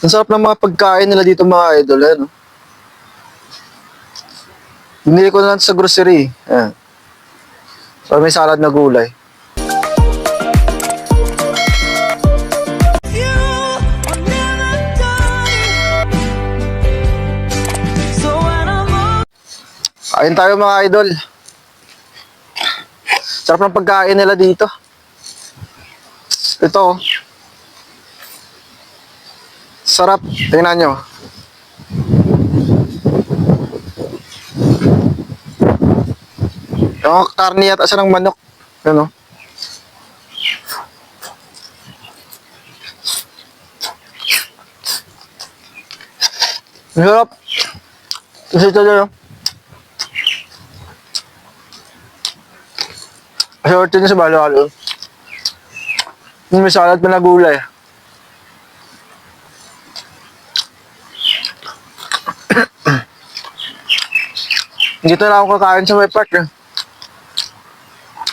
Ang sarap ng mga pagkain nila dito mga idol, no? Binili ko na lang sa grocery. Ayan. So may salad na gulay. Kain tayo mga idol. Sarap ng pagkain nila dito. Ito. Sarap. Tingnan nyo. Yung karne yata siya ng manok. Ano? Sarap. Kasi ito dyan. Sorte niya sa balo-halo. May salad pa na gulay. Dito na ako kakain sa may park.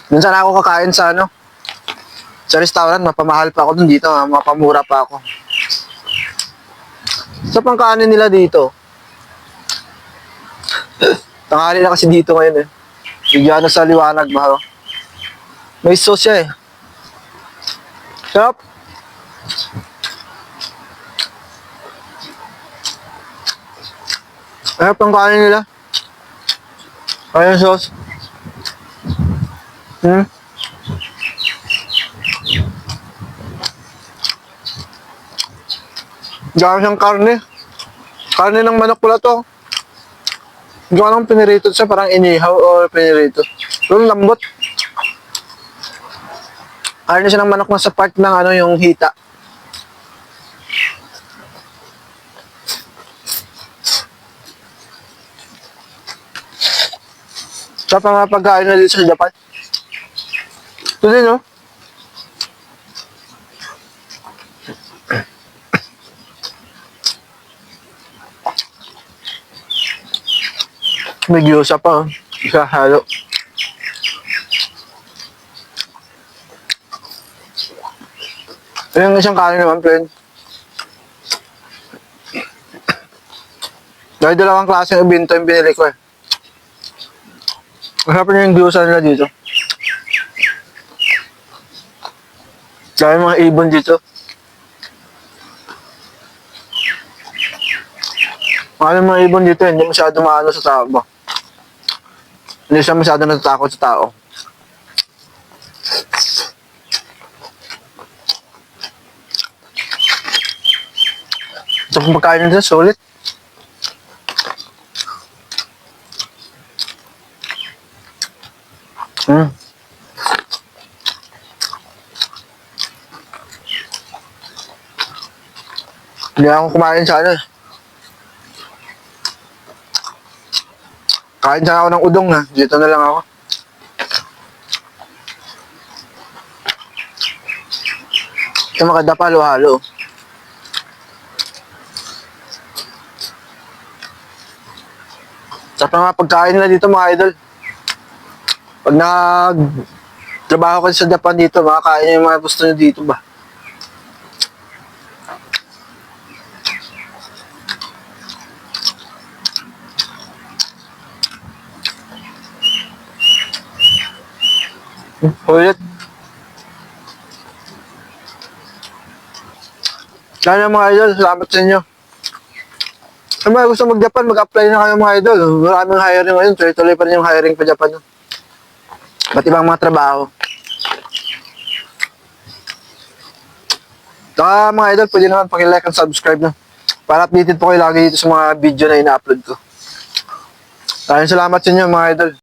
Minsan ako kakain sa sa restaurant. Mapamahal pa ako dun dito. Mapamura pa ako. Sa pangkanin nila dito. Tanghali na kasi dito ngayon Bigyan na sa liwanag ba? May sauce siya Sarap. Sarap ang kanin nila. Ayan sauce. Gano'n siyang karne. Karne ng manok pala to. Hindi ko anong pinirito siya. Parang inihaw o pinirito. Pero lambot. Karne siya ng manok na sa part ng yung hita. Sa mga pagkain na dito sa Japan. Ito din, May gyoza pa, Isa halo. Yung isang kanin naman, friend. Dahil dalawang klase ng binto yung binili ko Masarap na yung gyoza nila dito. Dahil mga ibon dito. Mga ibon dito, hindi masyado maano sa tao ba? Hindi siya masyado natatakot sa tao. Ito kung pagkain nila, solid. Hindi ako kumain sa Kain sana ako ng udong Dito na lang ako. Ito makada pa, halo-halo. Sa mga pagkain nila dito mga idol. Pag nag-trabaho ka sa Japan dito, makakain yung mga gusto nyo dito ba? Ulit. Sana mga idol, salamat sa inyo. Kung mga gusto mag-Japan, mag-apply na kayo mga idol. Maraming hiring ngayon, tuloy-tuloy pa rin yung hiring pa Japan. Ba't ibang mga trabaho. Saka mga idol, pwede naman paki-like and subscribe para updated po kayo lagi dito sa mga video na ina-upload ko. Maraming salamat sa inyo mga idol.